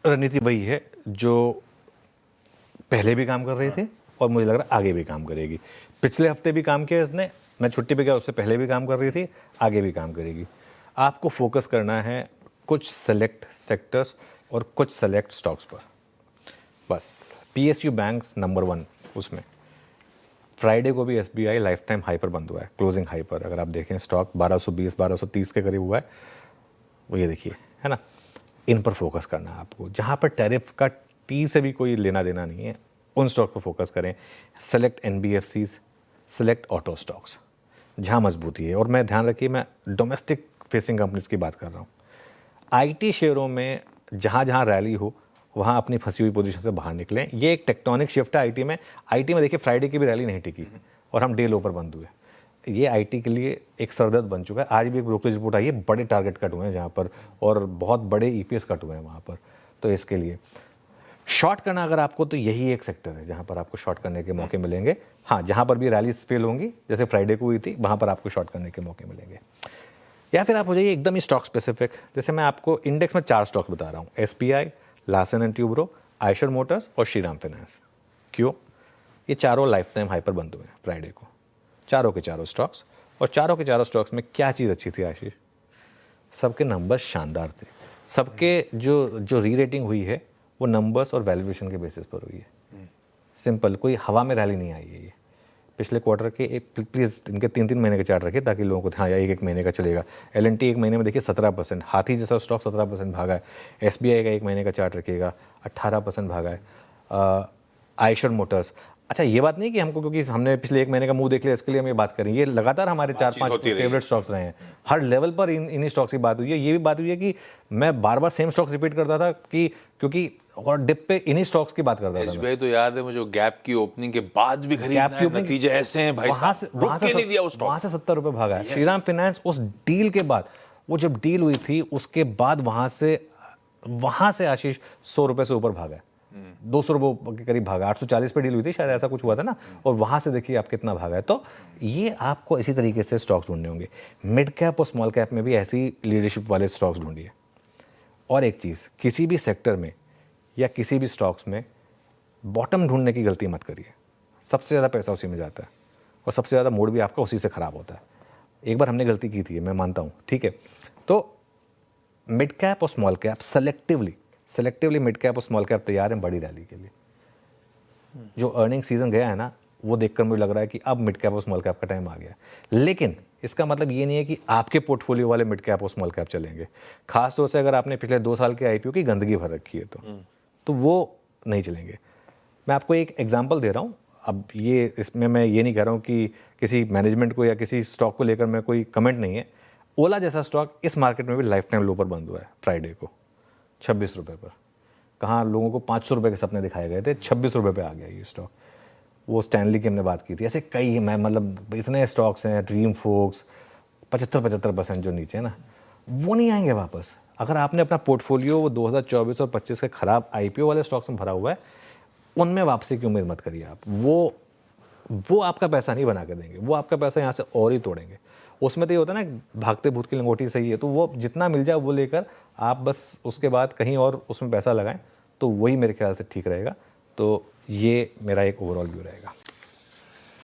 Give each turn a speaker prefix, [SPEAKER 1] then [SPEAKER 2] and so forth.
[SPEAKER 1] रणनीति वही है जो पहले भी काम कर रही थी और मुझे लग रहा है आगे भी काम करेगी। पिछले हफ्ते भी काम किया इसने, मैं छुट्टी पे गया उससे पहले भी काम कर रही थी, आगे भी काम करेगी। आपको फोकस करना है कुछ सेलेक्ट सेक्टर्स और कुछ सेलेक्ट स्टॉक्स पर बस। PSU बैंक्स नंबर 1 उसमें। फ्राइडे को भी SBI लाइफ टाइम हाई पर बंद हुआ है, क्लोजिंग हाई पर। अगर आप देखें स्टॉक 1220 1230 के करीब हुआ है, वो ये देखिए, है ना। इन पर फोकस करना है आपको, जहाँ पर टैरिफ का टी से भी कोई लेना देना नहीं है, उन स्टॉक पर फोकस करें। Select NBFCs, select auto stocks जहाँ मजबूती है। और मैं ध्यान रखिए, मैं डोमेस्टिक फेसिंग कंपनीज की बात कर रहा हूँ। IT शेयरों में जहाँ जहाँ रैली हो वहाँ अपनी फंसी हुई पोजीशन से बाहर निकलें। ये एक टेक्टोनिक शिफ्ट है IT में देखिए फ्राइडे की भी रैली नहीं टिकी और हम डे लो पर बंद हुए। ये IT के लिए एक सरदर्द बन चुका है। आज भी एक ब्रोकरेज रिपोर्ट आई है, बड़े टारगेट कट हुए हैं जहाँ पर, और बहुत बड़े EPS कट हुए हैं वहाँ पर। तो इसके लिए शॉर्ट करना अगर आपको, तो यही एक सेक्टर है जहाँ पर आपको शॉर्ट करने के मौके मिलेंगे। हाँ, जहाँ पर भी रैलीज फेल होंगी, जैसे फ्राइडे को हुई थी, वहाँ पर आपको शॉर्ट करने के मौके मिलेंगे। या फिर आप हो जाइए एकदम ही स्टॉक स्पेसिफिक। जैसे मैं आपको इंडेक्स में 4 स्टॉक्स बता रहा हूँ, SBI, Larsen and Toubro, Eicher Motors और श्रीराम फाइनेंस। क्यों? ये चारों लाइफ टाइम हाई पर बंद हुए हैं फ्राइडे को, चारों के चारों स्टॉक्स। और चारों के चारों स्टॉक्स में क्या चीज़ अच्छी थी आशीष? सबके नंबर्स शानदार थे। सबके जो री रेटिंग हुई है वो नंबर्स और वैल्यूएशन के बेसिस पर हुई है। सिंपल, कोई हवा में रैली नहीं आई है ये। पिछले क्वार्टर के प्लीज़ इनके 3-3 महीने के चार्ट रखिए ताकि लोगों को हाँ, या एक महीने का चलेगा। L&T एक महीने में देखिए 17%, हाथी जैसा स्टॉक 17% भागा है। SBI का एक महीने का चार्ट रखिएगा, 18% भागा है। आयशर मोटर्स, अच्छा ये बात नहीं कि हमको, क्योंकि हमने पिछले एक महीने का मुंह देख लिया इसके लिए हम ये बात करें, ये लगातार हमारे 4-5 फेवरेट स्टॉक्स रहे हैं। हर लेवल पर इन्हीं स्टॉक्स की बात हुई है। ये भी बात हुई है कि मैं बार बार सेम स्टॉक्स रिपीट करता था कि क्योंकि और डिप पे इन्हीं स्टॉक्स की बात करता था।
[SPEAKER 2] SBI तो याद है मुझे, गैप की ओपनिंग के बाद भी खरीदना है, नतीजे ऐसे हैं भाई साहब, रुक के नहीं दिया उस स्टॉक।
[SPEAKER 1] वहां से 70 रुपए भागा है। श्रीराम फाइनेंस उस डील के बाद, वो जब डील हुई थी उसके बाद वहां से आशीष 100 रुपए से ऊपर भागा है, 200 रुपए के करीब भागा। 840 पे डील हुई थी शायद, ऐसा कुछ हुआ था ना। और वहां से देखिए आप कितना भागा है। तो ये आपको इसी तरीके से स्टॉक्स ढूंढने होंगे। मिड कैप और स्मॉल कैप में भी ऐसी लीडरशिप वाले स्टॉक्स ढूंढिए। और एक चीज़, किसी भी सेक्टर में या किसी भी स्टॉक्स में बॉटम ढूंढने की गलती मत करिए। सबसे ज़्यादा पैसा उसी में जाता है और सबसे ज़्यादा मूड भी आपका उसी से ख़राब होता है। एक बार हमने गलती की थी, मैं मानता हूँ, ठीक है। तो मिड कैप और small cap selectively mid cap और स्मॉल कैप तैयार हैं बड़ी रैली के लिए। जो अर्निंग सीजन गया है ना, वो देखकर मुझे लग रहा है कि अब मिड कैप और स्मॉल कैप का टाइम आ गया। लेकिन इसका मतलब ये नहीं है कि आपके पोर्टफोलियो वाले मिड कैप और स्मॉल कैप चलेंगे। खास तौर से अगर आपने पिछले 2 साल के IPO की गंदगी भर रखी है तो वो नहीं चलेंगे। मैं आपको एक एग्जांपल दे रहा हूँ। अब ये इसमें मैं ये नहीं कह रहा हूँ कि किसी मैनेजमेंट को या किसी स्टॉक को लेकर मैं कोई कमेंट नहीं है। ओला जैसा स्टॉक इस मार्केट में भी लाइफ टाइम लो पर बंद हुआ है फ्राइडे को, 26 रुपये पर। कहाँ लोगों को 500 रुपये के सपने दिखाए गए थे, 26 रुपये पे आ गया ये स्टॉक। वो स्टैनली की हमने बात की थी, ऐसे कई, मैं मतलब इतने स्टॉक्स हैं, ड्रीम फोक्स 75% जो नीचे है ना, वो नहीं आएंगे वापस। अगर आपने अपना पोर्टफोलियो वो 2024 और 25 के खराब IPO वाले स्टॉक्स में भरा हुआ है, उनमें वापसी की उम्मीद मत करिए आप। वो आपका पैसा नहीं बना के देंगे, वो आपका पैसा यहाँ से और ही तोड़ेंगे। उसमें तो ये होता है ना, भागते भूत की लंगोटी सही है, तो वो जितना मिल जाए वो लेकर आप बस उसके बाद कहीं और उसमें पैसा लगाएं, तो वही मेरे ख्याल से ठीक रहेगा। तो ये मेरा एक ओवरऑल व्यू रहेगा।